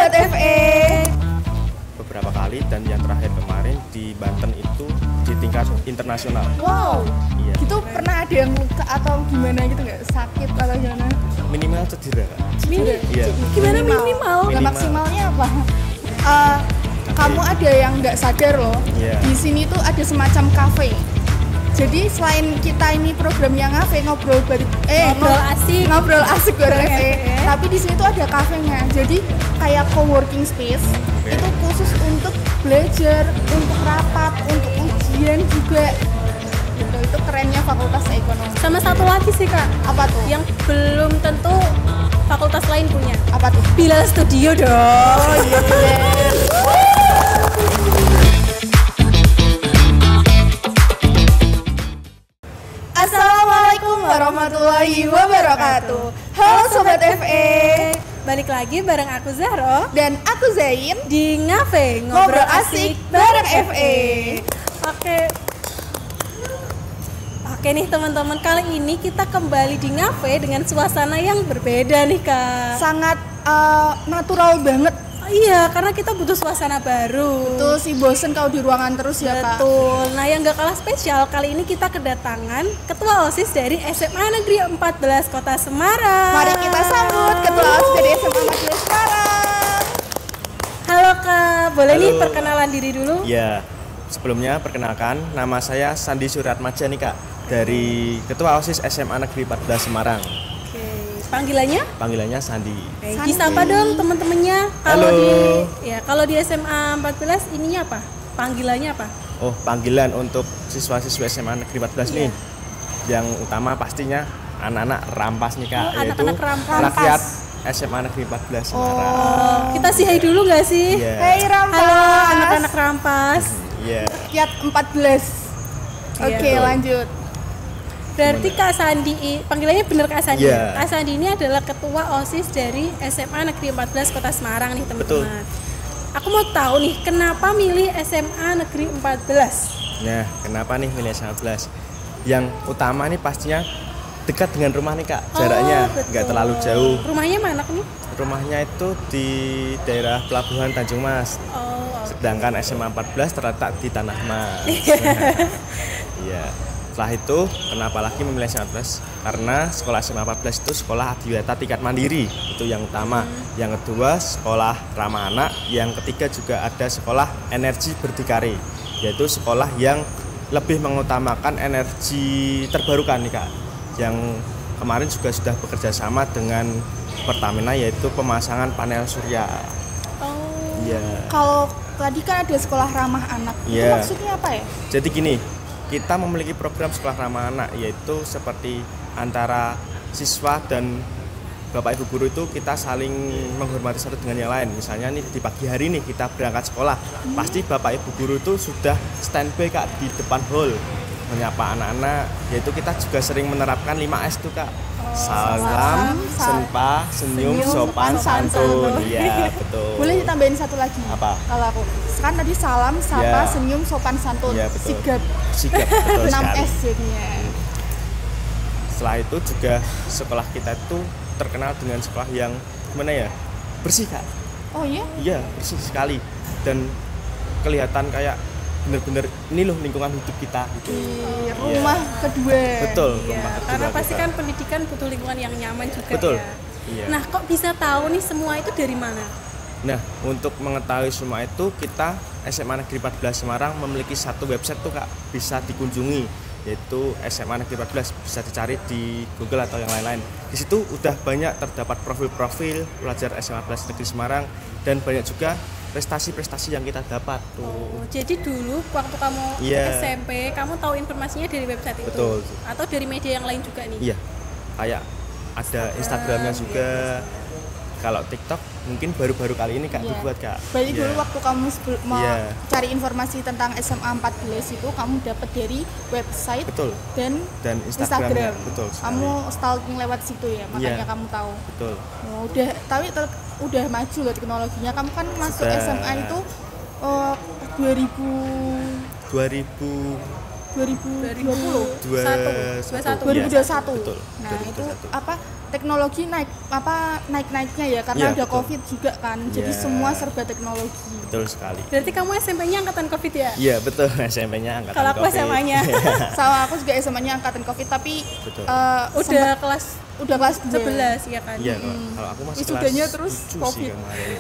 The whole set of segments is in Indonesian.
Sobat FE. Beberapa kali dan yang terakhir kemarin di Banten itu di tingkat internasional. Wow. Iya. Itu pernah ada yang luka atau gimana gitu nggak? Sakit atau gimana? Minimal cedera, Kak. Iya. Gimana minimal? Nah, maksimalnya apa? Kamu ada yang nggak sadar loh. Iya. Di sini tuh ada semacam kafe. Jadi selain kita ini program yang ngobrol ngobrol asik bareng FE, tapi di sini tuh ada kafenya. Jadi kayak co-working space. Oke. Itu khusus untuk belajar, untuk rapat, untuk ujian juga. Gitu. Itu kerennya Fakultas Ekonomi. Sama satu lagi sih Kak, Apa tuh? yang belum tentu fakultas lain punya. Apa tuh? Bilal Studio dong. Oh iya. Assalamualaikum warahmatullahi wabarakatuh. Halo Sobat FE. Balik lagi bareng aku Zahro Dan aku Zain di Ngafe Ngobrol Asik bareng FE. Oke nih teman-teman, kali ini kita kembali di Ngafe dengan suasana yang berbeda nih Kak. Sangat natural banget. Iya, karena kita butuh suasana baru. Tuh si bosen kalau di ruangan terus ya Kak. Betul. Nah yang gak kalah spesial, kali ini kita kedatangan Ketua OSIS dari SMA Negeri 14 Kota Semarang. Mari kita sambut Ketua OSIS dari SMA Negeri Semarang. Halo Kak, boleh nih Halo. perkenalan diri dulu? Iya. Sebelumnya perkenalkan, nama saya Sandi Suryatmadja nih, Kak, dari Ketua OSIS SMA Negeri 14 Semarang. Oke, panggilannya? Panggilannya Sandi. Oke, Sandi. disapa dong teman-temannya. Halo. Kalau di SMA 14 ininya apa? Panggilannya apa? Oh, panggilan untuk siswa-siswa SMA Negeri 14 nih. Yang utama pastinya anak-anak rampas nih, Kak, Oh, anak-anak rampas. rakyat SMA Negeri 14 Semarang. Kita sih hai dulu nggak sih? Iya. Hei Rampas. Halo anak-anak rampas. Iya. Rakyat 14. Oke, Iya. lanjut. Berarti Kak Sandi, panggilannya bener Kak Sandi. Iya. Kak Sandi ini adalah ketua OSIS dari SMA Negeri 14 Kota Semarang nih Betul. teman-teman. Aku mau tahu nih, kenapa milih SMA Negeri 14? Nah, kenapa nih milih SMA 14? Yang utama nih pastinya dekat dengan rumah nih, Kak. Jaraknya betul. nggak terlalu jauh. Rumahnya mana nih? Rumahnya itu di daerah Pelabuhan Tanjung Mas. Oh, Sedangkan SMA 14 terletak di Tanah Mas. Iya. Setelah itu, kenapa lagi memilih SMA 14? Karena sekolah SMA 14 itu sekolah adiwiyata tingkat mandiri. Itu yang utama. Yang kedua, sekolah ramah anak. Yang ketiga juga ada sekolah energi berdikari, yaitu sekolah yang lebih mengutamakan energi terbarukan nih, Kak. Yang kemarin juga sudah bekerja sama dengan Pertamina, yaitu pemasangan panel surya. oh. Iya. Kalau tadi kan ada sekolah ramah anak. Itu Iya. maksudnya apa ya? Jadi gini, kita memiliki program sekolah ramah anak, yaitu seperti antara siswa dan bapak ibu guru itu kita saling menghormati satu dengan yang lain. Misalnya nih di pagi hari nih kita berangkat sekolah, pasti bapak ibu guru itu sudah standby, Kak, di depan hall menyapa anak-anak. Yaitu kita juga sering menerapkan 5S tuh, Kak. Salam, senpa, senyum, sopan, santun. Iya, betul. Boleh ditambahin satu lagi? Apa? Kalau aku kan tadi salam, sapa, Ya. senyum, sopan, santun. Iya, betul. Sigap. Sigap, betul sekali. 6S jadinya. Setelah itu juga sekolah kita itu terkenal dengan sekolah yang gimana ya, bersih, Kak. Oh iya? Iya, bersih sekali dan kelihatan kayak bener-bener ini loh lingkungan hidup kita gitu. Di rumah kedua. Betul. Iya, rumah karena kedua pasti kita. kan pendidikan butuh lingkungan yang nyaman juga. Betul. Ya. Iya. Nah, kok bisa tahu nih semua itu dari mana? Nah, untuk mengetahui semua itu kita SMA Negeri 14 Semarang memiliki satu website tuh, Kak, bisa dikunjungi, yaitu SMA Negeri 14, bisa dicari di Google atau yang lain-lain. Di situ udah banyak terdapat profil-profil pelajar SMA 14 Negeri Semarang dan banyak juga prestasi-prestasi yang kita dapat tuh. Oh, jadi dulu waktu kamu Iya. SMP, kamu tahu informasinya dari website itu? Betul. Atau dari media yang lain juga nih? Iya, kayak ada Instagramnya juga. Kalau TikTok mungkin baru-baru kali ini, Kak, Iya. dibuat, Kak. Berarti Iya. dulu waktu kamu mau Iya. cari informasi tentang SMA 14 itu kamu dapat dari website Betul. dan Instagramnya, Instagram. betul sekali. Kamu stalking lewat situ ya, makanya Iya. kamu tahu. Betul. Oh, udah maju loh teknologinya. Kamu kan masuk Sudah. SMA itu 2000 2000 2020 2021. Betul. Nah 2021. itu apa teknologi naiknya ya karena Iya, ada betul. COVID juga kan, jadi Iya. semua serba teknologi. Betul sekali. Berarti kamu SMP-nya angkatan Covid ya? Iya betul, SMP-nya angkatan Kalau aku COVID. SMA-nya Sama aku juga SMA-nya angkatan COVID tapi Betul. udah kelas udah kelas 11 ya kan? Iya, kalau aku masih Wisudanya kelas terus 7 COVID. sih kemarin.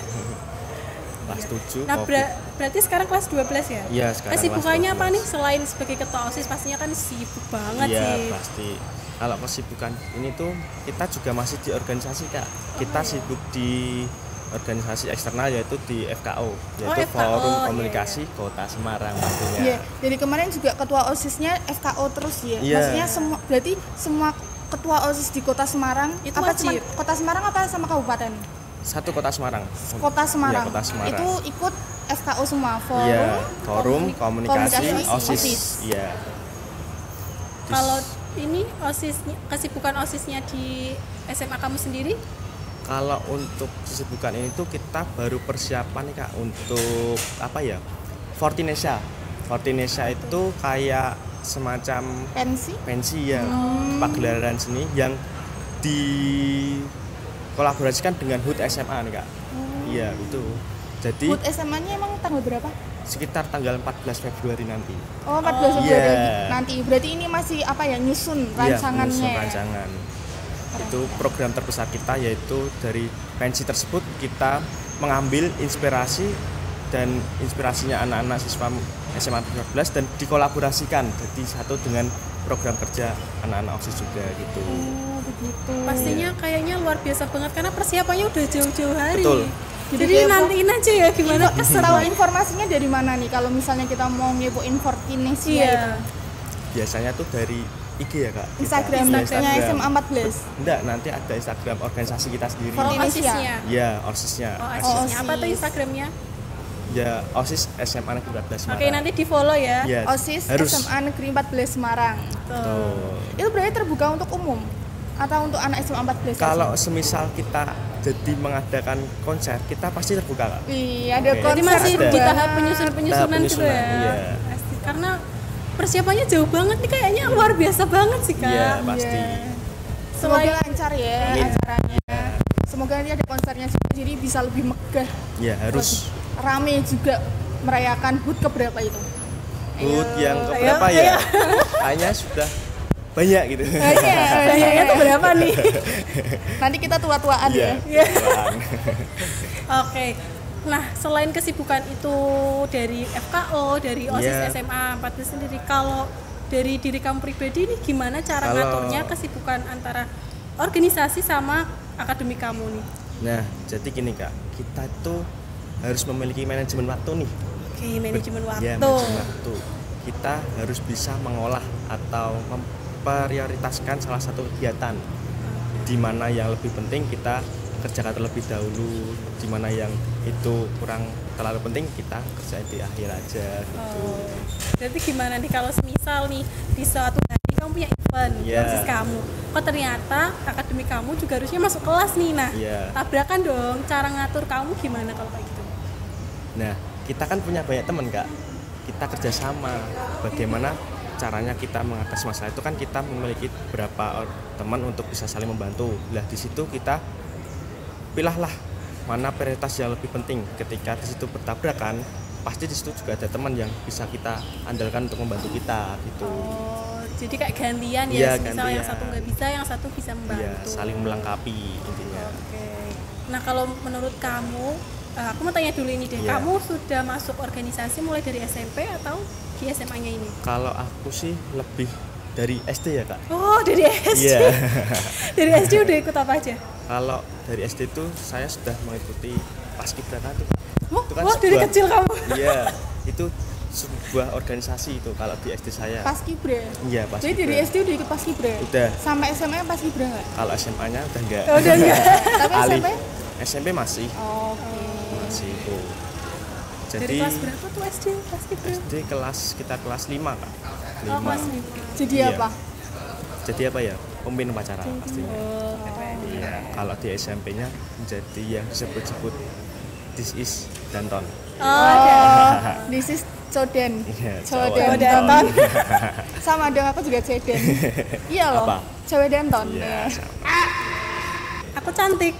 Kelas 7 Nah, COVID. berarti sekarang kelas 12 ya? Iya, sekarang Kesibukannya kelas apa 12. nih selain sebagai ketua OSIS pastinya kan sibuk banget Iya, sih. pasti. Kalau kesibukan ini tuh kita juga masih di organisasi, Kak. Kita sibuk di organisasi eksternal yaitu di FKO, yaitu FKO, Forum iya, Komunikasi Kota Semarang pastinya. Iya, jadi kemarin juga ketua OSIS-nya FKO terus ya. Iya. Maksudnya berarti semua ketua OSIS di Kota Semarang Itu apa wajib. cuma Kota Semarang apa sama kabupaten? Satu Kota Semarang. Kota Semarang. Iya, Kota Semarang. Itu ikut FKO semua, Iya, Forum Komunikasi Komunikasi OSIS. Iya. Kalau ini OSIS, kesibukan OSISnya di SMA kamu sendiri? Kalau untuk kesibukan ini tuh kita baru persiapan nih Kak untuk apa ya? Fortinesia. Fortinesia itu kayak semacam pensi ya, pagelaran seni yang dikolaborasikan dengan HUT SMA nih Kak. Iya, itu. Jadi HUT SMA-nya emang tanggal berapa? sekitar tanggal 14 Februari nanti. Oh, 14 Februari Iya. nanti. Berarti ini masih apa ya, nyusun Iya, rancangannya. menyusun rancangan. Itu program terbesar kita, yaitu dari pensi tersebut kita mengambil inspirasi dan inspirasinya anak-anak siswa SMA 14 dan dikolaborasikan jadi satu dengan program kerja anak-anak OSIS juga gitu. Oh, begitu. Pastinya kayaknya luar biasa banget karena persiapannya udah jauh-jauh hari. Betul. Jadi kayak nantiin aja ya gimana Tahu keseruan. informasinya dari mana nih kalau misalnya kita mau ngepoin Fortinesia Iya. itu? Biasanya tuh dari IG ya Kak. Kita- Instagramnya Iya, SMA 14. Enggak, nanti ada Instagram organisasi kita sendiri. Oh, Fortinesia. OSISnya. Ya, OSISnya. Oh, OSIS. OSISnya. Apa tuh OSIS. Instagramnya? Ya, OSIS SMA Negeri 14 Semarang. Oke, nanti di follow ya. Ya, OSIS harus. SMA Negeri 14 Semarang. Tuh. Itu berarti terbuka untuk umum atau untuk anak SMA 14? Kalau semisal kita jadi mengadakan konser, kita pasti terbuka Kak. Iya, ada Oke. konser Jadi masih Ada. di tahap juga. penyusun-penyusunan Tahap gitu penyusunan, ya. iya. Pasti. Karena persiapannya jauh banget nih kayaknya luar biasa banget sih Kak. Iya, pasti. Iya. Semoga Selain lancar ya Amin. acaranya. Semoga nanti ada konsernya juga jadi bisa lebih megah. Ya, harus. Rame juga merayakan HUT keberapa itu? HUT yang keberapa ayo. ya? Kayaknya sudah banyak gitu. kayaknya tuh berapa nih? Nanti kita tua-tuaan ya. Iya. Oke. Nah, selain kesibukan itu dari FKO, dari OSIS Iya. SMA 14 sendiri, kalau dari diri kamu pribadi nih gimana cara Kalau- ngaturnya kesibukan antara organisasi sama akademik kamu nih? Nah, jadi gini Kak, kita tuh harus memiliki manajemen waktu nih. Oke, manajemen waktu. Ya, manajemen waktu. Kita harus bisa mengolah atau memprioritaskan salah satu kegiatan. Di mana yang lebih penting kita kerjakan terlebih dahulu, di mana yang itu kurang terlalu penting kita kerjain di akhir aja gitu. Oh, berarti gimana nih kalau semisal nih di suatu hari kamu punya event Iya. OSIS kamu, kok ternyata akademik kamu juga harusnya masuk kelas nih, nah Iya. tabrakan dong, cara ngatur kamu gimana kalau kayak gitu? Nah, kita kan punya banyak teman Kak. Kita kerjasama. Bagaimana caranya kita mengatasi masalah itu kan kita memiliki beberapa teman untuk bisa saling membantu. Lah di situ kita pilahlah mana prioritas yang lebih penting. Ketika di situ bertabrakan, pasti di situ juga ada teman yang bisa kita andalkan untuk membantu kita gitu. Oh, jadi kayak gantian Iya, ya, misal yang gantian. satu nggak bisa, yang satu bisa membantu. Iya, saling melengkapi intinya. Oke. Nah kalau menurut kamu, aku mau tanya dulu ini deh, Iya. kamu sudah masuk organisasi mulai dari SMP atau di SMA-nya ini? Kalau aku sih lebih dari SD ya Kak. Oh dari SD. Iya. Dari SD udah ikut apa aja? Kalau dari SD itu saya sudah mengikuti Paskibraka tuh. Wah, Itu kan wah dari sebuah- kecil kamu. Iya, itu sebuah organisasi itu kalau di SD saya. Paskibra. Iya, Jadi Paskibra. dari SD udah ikut Paskibra. Udah. Sampai SMA Paskibra enggak? Kalau SMA-nya udah enggak. Oh, udah enggak. Tapi Alih. SMP? SMP masih masih itu. Dari Jadi kelas berapa tuh SD? Paskibra? SD kita kelas 5 Kak. Oh, 5. kelas 5. Jadi Iya. apa? Jadi apa ya? Pemimpin upacara pastinya. Oh, Iya, kalau di SMP-nya menjadi yang disebut-sebut This is Danton. Oh, This is Coden. Iya, Coden Denton. Sama dong, aku juga Coden. Iya loh. Apa? Cewek Denton. Iya, sama. Aku cantik.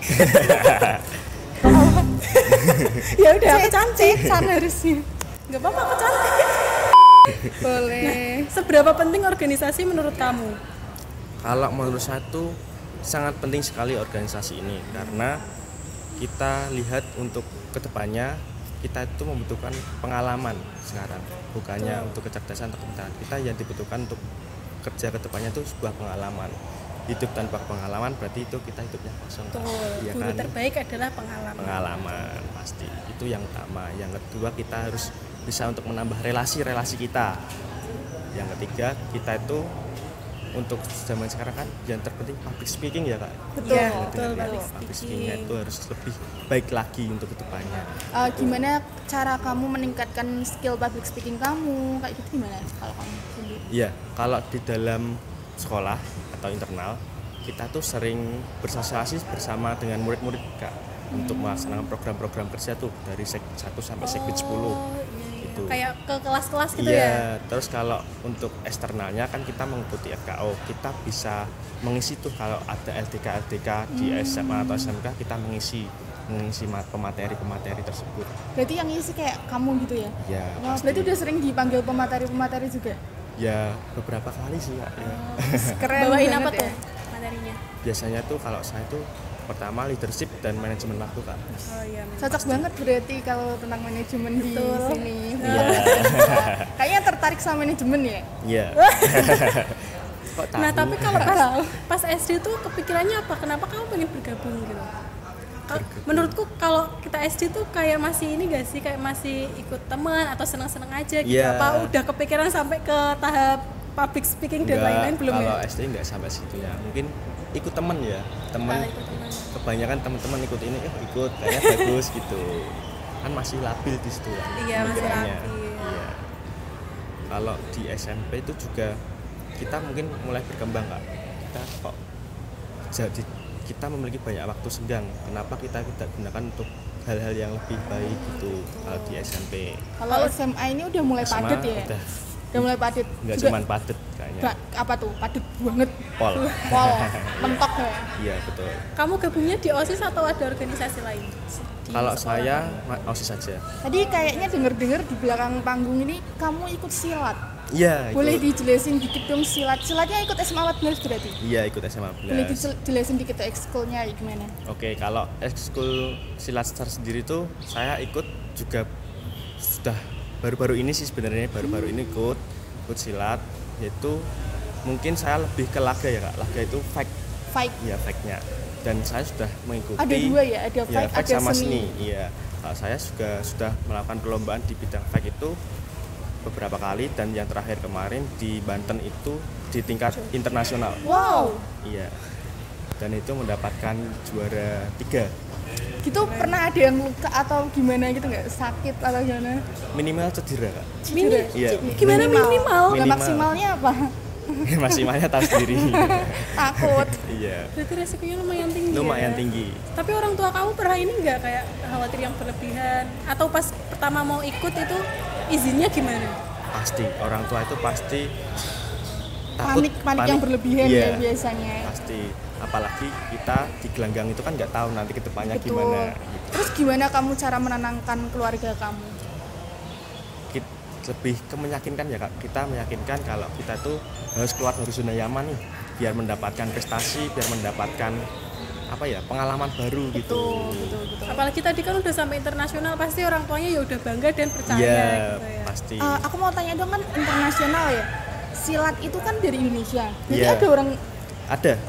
Ya udah, aku cantik. Sana harusnya. Nggak apa-apa, aku cantik. Boleh. Seberapa penting organisasi menurut kamu? Kalau menurut saya tuh sangat penting sekali organisasi ini karena kita lihat untuk kedepannya kita itu membutuhkan pengalaman sekarang, bukannya untuk kecerdasan atau kepintaran. Kita yang dibutuhkan untuk kerja kedepannya itu sebuah pengalaman. Hidup tanpa pengalaman berarti itu kita hidupnya kosong. Ya guru kan? Terbaik adalah pengalaman. Pengalaman pasti itu yang utama. Yang kedua kita harus bisa untuk menambah relasi-relasi kita. Yang ketiga kita itu untuk zaman sekarang kan yang terpenting public speaking ya Kak. Betul, Ya, betul. public speakingnya itu harus lebih baik lagi untuk kedepannya. Gimana cara kamu meningkatkan skill public speaking kamu? Kayak gitu gimana kalau kamu sendiri? Iya, kalau di dalam sekolah atau internal kita tuh sering bersosialisasi bersama dengan murid-murid Kak untuk melaksanakan program-program kerja tuh dari sek 1 sampai sekbid 10. Gitu. Kayak ke kelas-kelas gitu iya, ya. Terus kalau untuk eksternalnya kan kita mengikuti FKO, kita bisa mengisi tuh kalau ada LDK di SMA atau SMK kita mengisi pemateri tersebut. Berarti yang isi kayak kamu gitu ya? Ya. Wah, berarti udah sering dipanggil pemateri juga? Ya beberapa kali sih Kak. Ya. Keren. Bawain banget apa ya tuh materinya? Biasanya tuh kalau saya tuh pertama leadership dan manajemen waktu Kak. Oh iya. Cocok banget berarti kalau tentang manajemen di sini. Iya. Kayaknya tertarik sama manajemen ya? Iya. Kok tahu? Nah tapi kalau pas SD tuh kepikirannya apa? Kenapa kamu pengen bergabung gitu? Menurutku kalau kita SD tuh kayak masih ini gak sih, kayak masih ikut teman atau senang-senang aja gitu. Yeah. Apa udah kepikiran sampai ke tahap public speaking dan lain-lain belum kalau ya? SD nggak sampai situ ya, mungkin ikut teman ya, teman. Kebanyakan teman-teman ikut ini, ikut kayaknya bagus gitu, kan masih labil di situ kan. Iya, masih pemikirannya. labil. Iya. Kalau di SMP itu juga kita mungkin mulai berkembang Kak. Kita kok jadi kita memiliki banyak waktu senggang. Kenapa kita tidak gunakan untuk hal-hal yang lebih baik gitu kalau di SMP. Kalau SMA ini udah mulai padat ya? Udah mulai padat. Nggak cuma padat kayaknya. Apa tuh? Padat banget. Pol. Mentok ya? Iya betul. Kamu gabungnya di OSIS atau ada organisasi lain? Kalau saya OSIS saja. Tadi kayaknya denger-dengar di belakang panggung ini kamu ikut silat. Iya. Boleh dijelasin dikit dong silat? Silatnya ikut SMA 14 berarti? Iya ikut SMA 14. Boleh dijelasin dikit ekskulnya gimana? Oke, kalau ekskul silat sendiri tuh saya ikut juga sudah baru-baru ini sih sebenarnya ini ikut silat, yaitu mungkin saya lebih ke laga ya Kak. Laga itu fight. Iya fight-nya. Dan saya sudah mengikuti. Ada dua ya, ada fight, fight ada sama seni. Iya. Kalau saya juga sudah melakukan perlombaan di bidang fight itu beberapa kali dan yang terakhir kemarin di Banten itu di tingkat internasional. Wow. Iya. Dan itu mendapatkan juara 3. Gitu pernah ada yang luka atau gimana gitu nggak? Sakit atau gimana? Minimal cedera Kak. Iya. Gimana minimal? Ya, maksimalnya apa? Maksimalnya tahu sendiri. Takut. Iya. Berarti resikonya lumayan tinggi. Lumayan ya? tinggi. Tapi orang tua kamu pernah ini nggak kayak khawatir yang berlebihan? Atau pas pertama mau ikut itu izinnya gimana? Pasti orang tua itu pasti takut, panik yang berlebihan iya, ya biasanya. Pasti. Apalagi kita di gelanggang itu kan nggak tahu nanti kedepannya gimana. Gitu. Terus gimana kamu cara menenangkan keluarga kamu? Lebih ke meyakinkan ya Kak. Kita meyakinkan kalau kita tuh harus keluar dari zona nyaman nih, biar mendapatkan prestasi, biar mendapatkan pengalaman baru gitu. Betul. Apalagi tadi kan udah sampai internasional, pasti orang tuanya ya udah bangga dan percaya Iya, gitu ya. pasti. Aku mau tanya dong, kan internasional ya. Silat itu kan dari Indonesia. Jadi Iya. ada orang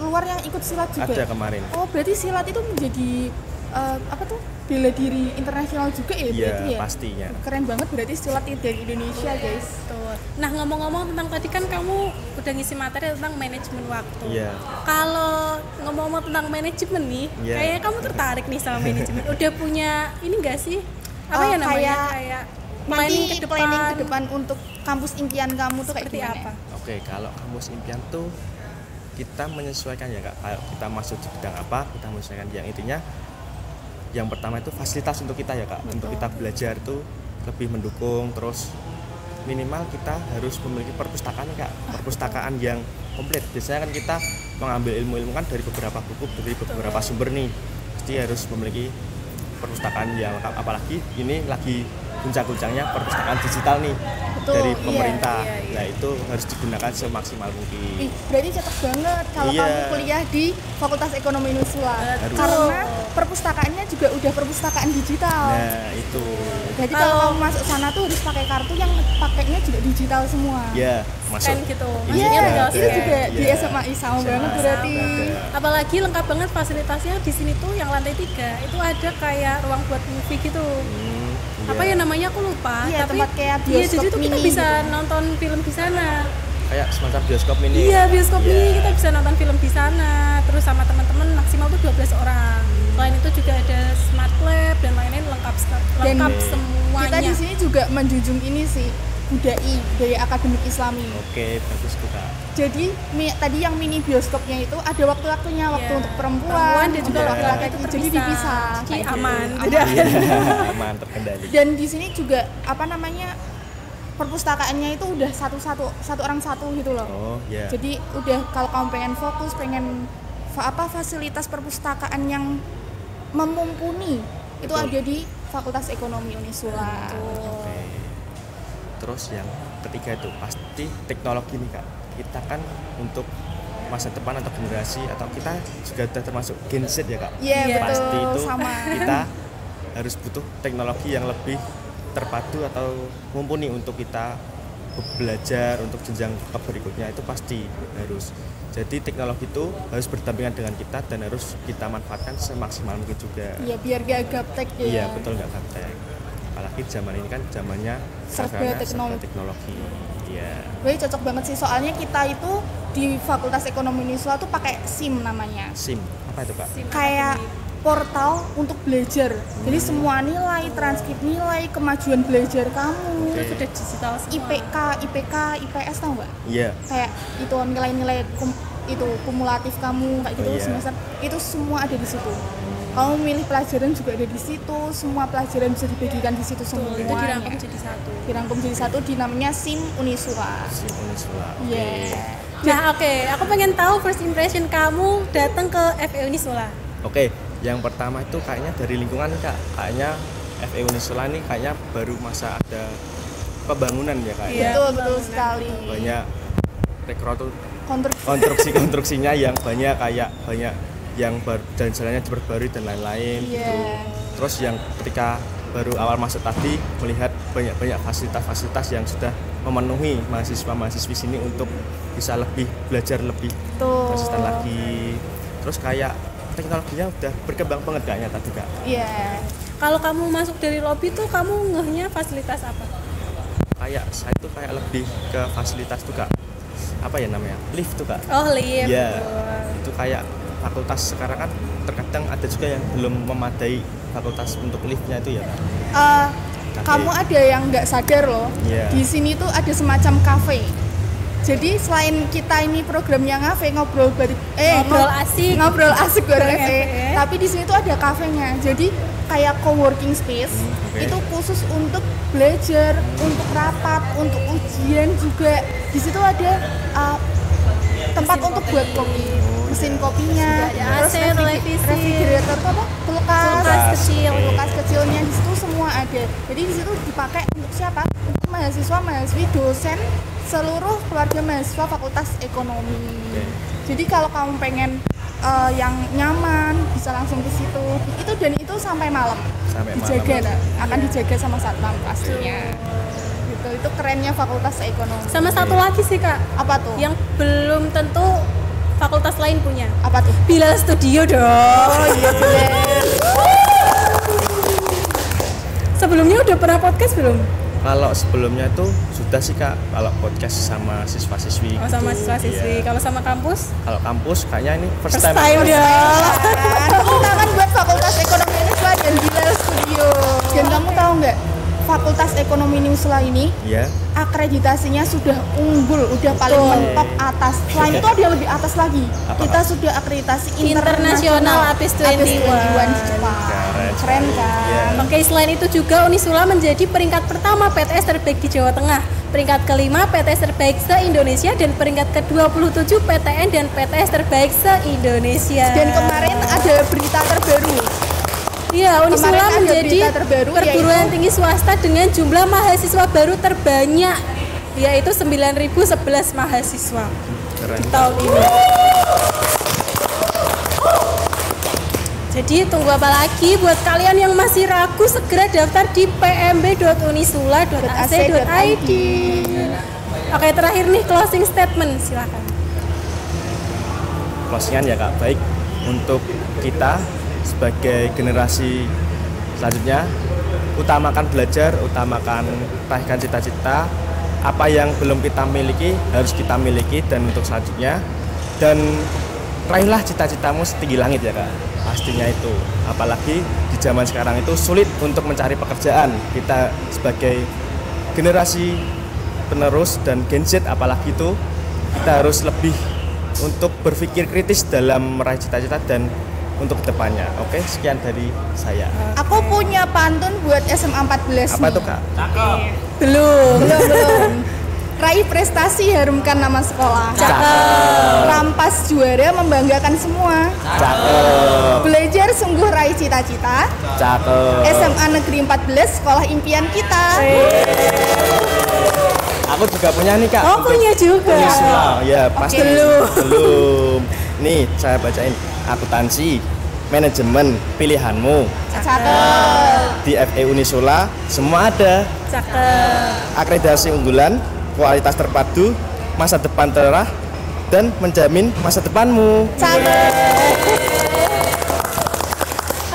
luar yang ikut silat juga. Ada kemarin. Oh, berarti silat itu menjadi bela diri internasional juga ya? Iya, berarti ya? pastinya. Keren banget berarti silat dari Indonesia, guys. Betul. Nah, ngomong-ngomong tentang tadi kan kamu udah ngisi materi tentang manajemen waktu. Iya. Kalau ngomong-ngomong tentang manajemen nih, kayaknya kamu tertarik nih sama manajemen. Udah punya ini enggak sih? Apa ya namanya? Kayak planning ke depan untuk kampus impian kamu tuh kayak seperti gimana? apa? Oke, kalau kampus impian tuh kita menyesuaikan ya Kak. Kalau kita masuk di bidang apa, kita menyesuaikan yang intinya. Yang pertama itu fasilitas untuk kita ya Kak. Betul. Untuk kita belajar tuh lebih mendukung, terus minimal kita harus memiliki perpustakaan Kak, perpustakaan yang komplit. Biasanya kan kita mengambil ilmu-ilmu kan dari beberapa buku, dari beberapa sumber nih, pasti harus memiliki perpustakaan yang lengkap. Apalagi ini lagi guncang-guncangnya perpustakaan digital nih. Betul, dari pemerintah. iya. Nah itu harus digunakan semaksimal mungkin. Berarti cocok banget kalau kamu kuliah di Fakultas Ekonomi Unisula. Karena perpustakaannya juga udah perpustakaan digital. Nah itu. Jadi kalau kamu masuk sana tuh harus pakai kartu yang pakainya juga digital semua. Iya, masuk. Scan gitu. Iya, itu juga di SMA sama banget berarti. Apalagi lengkap banget fasilitasnya di sini tuh yang lantai 3 itu ada kayak ruang buat movie gitu. Apa ya namanya aku lupa, iya, tapi tempat kayak bioskop jadi tuh kita mini bisa gitu. nonton film di sana. Kayak semacam bioskop mini. Iya, bioskop mini kita bisa nonton film di sana. Terus sama teman-teman maksimal tuh 12 orang. Selain itu juga ada smart lab dan lain-lain lengkap semuanya. Kita di sini juga menjunjung ini sih budaya akademik Islami. Oke, bagus tuh Kak. Jadi tadi yang mini bioskopnya itu ada waktu-waktunya, waktu untuk perempuan dan juga laki-laki itu jadi dipisah. Jadi aman. Aman, terkendali. Dan di sini juga perpustakaannya itu udah satu orang satu gitu loh. Oh, iya. Jadi udah kalau kamu pengen fokus, pengen fasilitas perpustakaan yang memumpuni itu ada di Fakultas Ekonomi Unisula. Oke. Terus yang ketiga itu pasti teknologi nih Kak. Kita kan untuk masa depan atau generasi atau kita juga udah termasuk Gen Z ya Kak. Iya betul. Pasti itu sama. Kita harus butuh teknologi yang lebih terpadu atau mumpuni untuk kita belajar untuk jenjang ke berikutnya itu pasti harus. Jadi teknologi itu harus berdampingan dengan kita dan harus kita manfaatkan semaksimal mungkin juga. Iya biar gak gaptek ya. Iya betul, nggak gaptek. Apalagi zaman ini kan zamannya serba teknologi. Iya. Wih cocok banget sih soalnya kita itu di Fakultas Ekonomi Unisula tuh pakai SIM namanya. SIM apa itu Kak? Kayak portal untuk belajar. Jadi semua nilai, transkrip nilai, kemajuan belajar kamu. Itu sudah digital semua. IPK, IPS tau nggak? Iya. Kayak itu nilai-nilai itu kumulatif kamu kayak gitu semester itu semua ada di situ. Kamu milih pelajaran juga ada di situ, semua pelajaran bisa dibagikan di situ semuanya. Itu dirangkum jadi satu. Dirangkum jadi satu di namanya SIM Unisula. SIM Unisula. Iya. Nah, aku pengen tahu first impression kamu datang ke FE Unisula. Oke, yang pertama itu kayaknya dari lingkungan nih Kak. Kayaknya FE Unisula nih kayaknya baru masa ada pembangunan ya Kak. Iya, betul sekali. Banyak konstruksinya yang banyak yang jalan-jalannya diperbarui dan lain-lain gitu. Terus yang ketika baru awal masuk tadi melihat banyak fasilitas-fasilitas yang sudah memenuhi mahasiswa-mahasiswi sini untuk bisa belajar lebih konsisten lagi. Terus kayak teknologinya udah berkembang banget kayaknya tadi Kak. Iya. Kalau kamu masuk dari lobby tuh kamu ngehnya fasilitas apa? Kayak saya tuh kayak lebih ke fasilitas tuh Kak. Apa ya namanya? Lift tuh Kak. Oh, lift. Iya. Itu kayak fakultas sekarang kan terkadang ada juga yang belum memadai fakultas untuk liftnya itu ya. Kamu ada yang nggak sadar loh. Di sini tuh ada semacam kafe. Jadi selain kita ini programnya ngafe ngobrol asik bareng FE, tapi di sini tuh ada kafenya. Jadi kayak co-working space itu khusus untuk belajar, untuk rapat, untuk ujian juga. Di situ ada tempat untuk buat kopi, mesin kopinya, terus refrigerator tuh apa? Kulkas kecilnya di situ semua ada. Jadi di situ dipakai untuk siapa? Untuk mahasiswa-mahasiswi, dosen, seluruh keluarga mahasiswa Fakultas Ekonomi. Jadi kalau kamu pengen yang nyaman bisa langsung ke situ. Itu sampai malam. Akan dijaga sama satpam pastinya. Itu kerennya Fakultas Ekonomi. Sama satu lagi sih Kak. Apa tuh? Yang belum tentu fakultas lain punya. Apa tuh? Bilal Studio dong. Oh iya Bilal. Sebelumnya udah pernah podcast belum? Kalau sebelumnya tuh sudah sih Kak, kalau podcast sama siswa-siswi. Oh, sama siswa-siswi. Kalau sama kampus? Kalau kampus kayaknya ini first time ya. Tangan buat Fakultas Ekonomi Unisula dan Bilal Studio. Dan kamu tahu nggak? Fakultas Ekonomi Unisula ini akreditasinya sudah unggul, udah paling mentok atas. Selain itu ada yang lebih atas lagi. Kita sudah akreditasi internasional APES 21 di Jepang. Keren Keren kan? Yeah. Oke, selain itu juga Unisula menjadi peringkat pertama PTS terbaik di Jawa Tengah, peringkat kelima PTS terbaik se-Indonesia, dan peringkat ke-27 PTN dan PTS terbaik se-Indonesia. Dan kemarin ada berita terbaru. Iya, Unisula Kemarin ada menjadi berita terbaru, perguruan tinggi swasta dengan jumlah mahasiswa baru terbanyak, yaitu 9.011 mahasiswa Keren. di tahun ini. Jadi tunggu apa lagi? Buat kalian yang masih ragu, segera daftar di pmb.unisula.ac.id. Oke, terakhir nih closing statement, silakan. Closingan ya Kak, baik untuk kita sebagai generasi selanjutnya, utamakan belajar, utamakan raihkan cita-cita. Apa yang belum kita miliki harus kita miliki, dan untuk selanjutnya, dan raihlah cita-citamu setinggi langit ya Kak, pastinya itu. Apalagi di zaman sekarang itu sulit untuk mencari pekerjaan. Kita sebagai generasi penerus dan Gen Z apalagi itu, kita harus lebih untuk berpikir kritis dalam meraih cita-cita dan untuk kedepannya. Oke, sekian dari saya. Aku punya pantun buat SMA 14 Apa nih. tuh Kak? Belum. Raih prestasi, harumkan nama sekolah. Cakep. Rampas juara, membanggakan semua. Cakep. Belajar sungguh raih cita-cita. Cakep. SMA Negeri 14, sekolah impian kita. Aku juga punya nih Kak. Oh, untuk punya juga. Unisula. Ya, pasti. Belum. Belum. Nih, saya bacain. Akuntansi, manajemen, pilihanmu. Cakep. Di FE Unisula semua ada. Cakep. Akreditasi unggulan, kualitas terpadu, masa depan cerah, dan menjamin masa depanmu.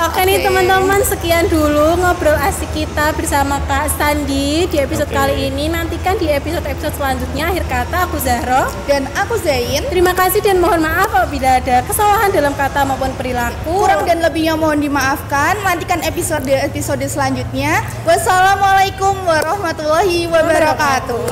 Oke nih teman-teman, sekian dulu ngobrol asik kita bersama Kak Sandi di episode kali ini. Nantikan di episode-episode selanjutnya. Akhir kata, aku Zahro Dan aku Zain. terima kasih dan mohon maaf apabila ada kesalahan dalam kata maupun perilaku. Kurang dan lebihnya mohon dimaafkan. Nantikan episode selanjutnya. Wassalamualaikum warahmatullahi wabarakatuh.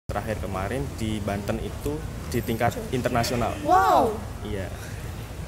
Terakhir kemarin di Banten itu di tingkat internasional. Wow. Iya.